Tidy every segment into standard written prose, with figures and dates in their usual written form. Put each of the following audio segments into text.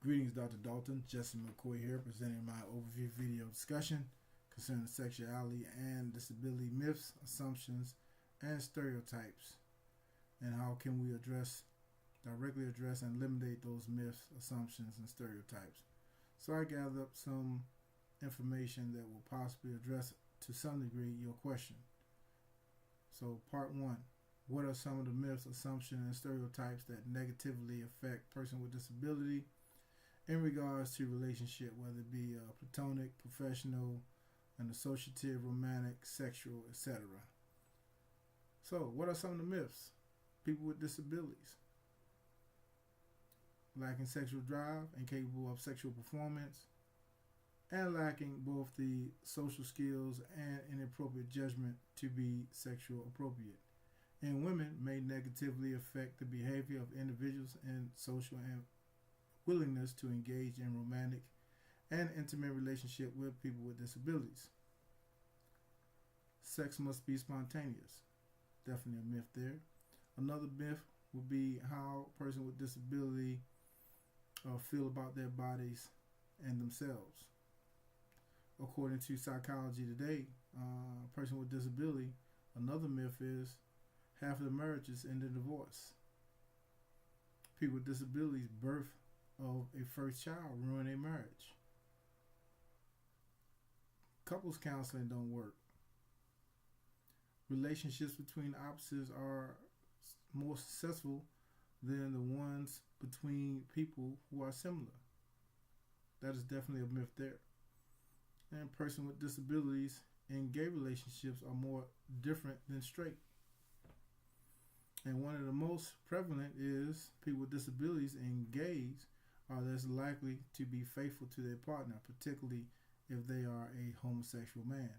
Greetings, Dr. Dalton. Jesse McCoy here, presenting my overview video discussion concerning sexuality and disability myths, assumptions, and stereotypes, and how can we directly address and eliminate those myths, assumptions, and stereotypes. So I gathered up some information that will possibly address to some degree your question. So part one, what are some of the myths, assumptions, and stereotypes that negatively affect person with disability in regards to relationship, whether it be platonic, professional, and associative, romantic, sexual, etc. So, what are some of the myths? People with disabilities: lacking sexual drive, incapable of sexual performance, and lacking both the social skills and inappropriate judgment to be sexual appropriate. And women may negatively affect the behavior of individuals in social and willingness to engage in romantic and intimate relationship with people with disabilities. Sex must be spontaneous. Definitely a myth there. Another myth would be how a person with disability feel about their bodies and themselves. According to Psychology Today, a person with disability, another myth is half of the marriages end in divorce. People with disabilities birth of a first child ruin a marriage. Couples counseling don't work. Relationships between opposites are more successful than the ones between people who are similar. That is definitely a myth there. And person with disabilities in gay relationships are more different than straight. And one of the most prevalent is people with disabilities in gays are less likely to be faithful to their partner, particularly if they are a homosexual man.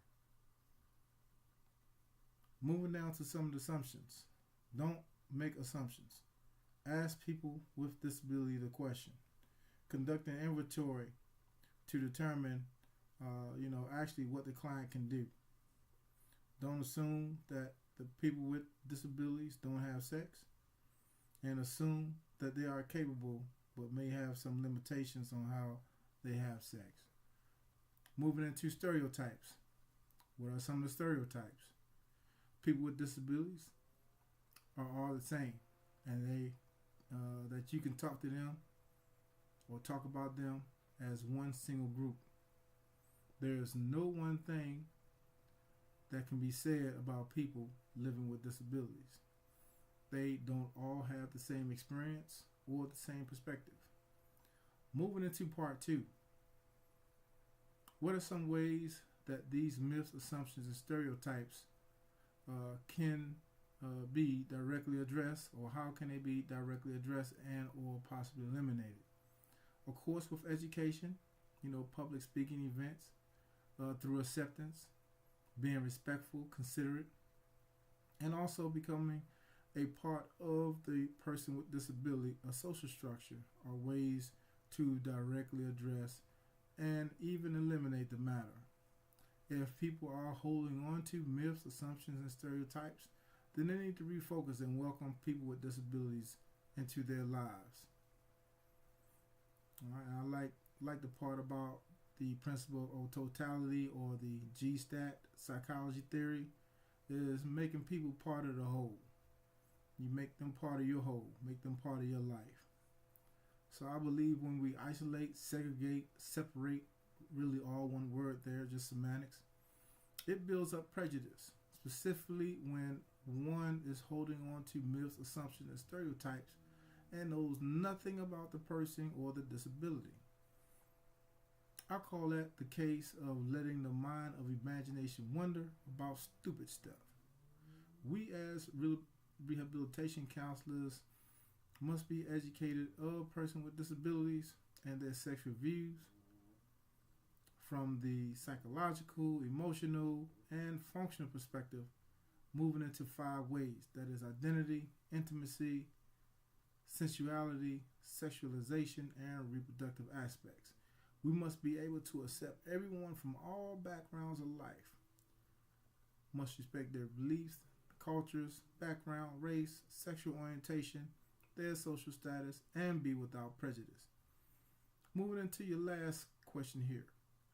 Moving down to some of the assumptions. Don't make assumptions. Ask people with disability the question. Conduct an inventory to determine, actually what the client can do. Don't assume that the people with disabilities don't have sex, and assume that they are capable but may have some limitations on how they have sex. Moving into stereotypes. What are some of the stereotypes? People with disabilities are all the same, and they that you can talk to them or talk about them as one single group. There is no one thing that can be said about people living with disabilities. They don't all have the same experience or the same perspective. Moving into part two. What are some ways that these myths, assumptions, and stereotypes can be directly addressed, or how can they be directly addressed and or possibly eliminated? Of course, with education, public speaking events, through acceptance, being respectful, considerate, and also becoming a part of the person with disability, a social structure, are ways to directly address and even eliminate the matter. If people are holding on to myths, assumptions, and stereotypes, then they need to refocus and welcome people with disabilities into their lives. All right, I like the part about the principle of totality, or the G-stat psychology theory, is making people part of the whole. You make them part of your whole, make them part of your life. So I believe when we isolate, segregate, separate, really all one word there, just semantics, it builds up prejudice, specifically when one is holding on to myths, assumptions, and stereotypes and knows nothing about the person or the disability. I call that the case of letting the mind of imagination wander about stupid stuff. We as rehabilitation counselors must be educated of a person with disabilities and their sexual views from the psychological, emotional, and functional perspective, moving into 5 ways. That is identity, intimacy, sensuality, sexualization, and reproductive aspects. We must be able to accept everyone from all backgrounds of life. Must respect their beliefs, cultures, background, race, sexual orientation, their social status, and be without prejudice. Moving into your last question here.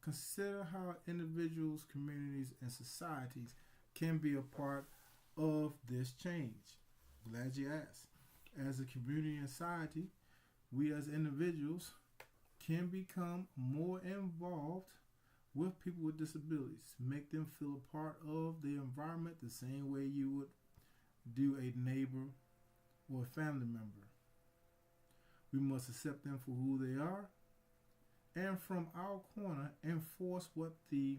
Consider how individuals, communities, and societies can be a part of this change. Glad you asked. As a community and society, we as individuals can become more involved with people with disabilities, make them feel a part of the environment the same way you would do a neighbor or a family member. We must accept them for who they are and from our corner enforce what the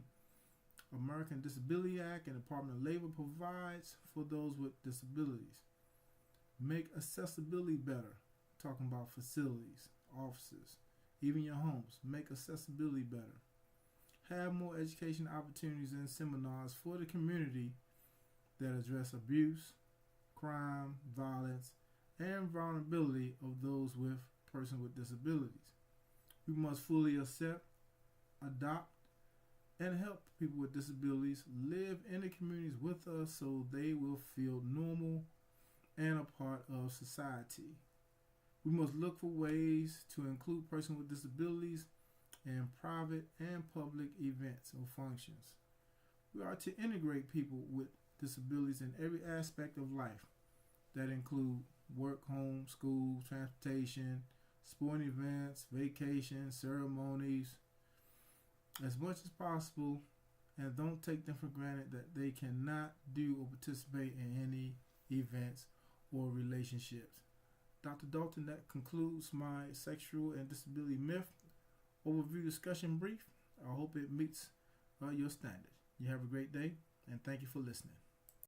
American Disability Act and Department of Labor provides for those with disabilities. Make accessibility better, talking about facilities, offices, even your homes. Make accessibility better. Have more education opportunities and seminars for the community that address abuse, crime, violence, and vulnerability of those with persons with disabilities. We must fully accept, adopt, and help people with disabilities live in the communities with us so they will feel normal and a part of society. We must look for ways to include persons with disabilities in private and public events or functions. We are to integrate people with disabilities in every aspect of life that include work, home, school, transportation, sporting events, vacations, ceremonies, as much as possible, and don't take them for granted that they cannot do or participate in any events or relationships. Dr. Dalton, that concludes my sexual and disability myth overview discussion brief. I hope it meets your standards. You have a great day, and thank you for listening.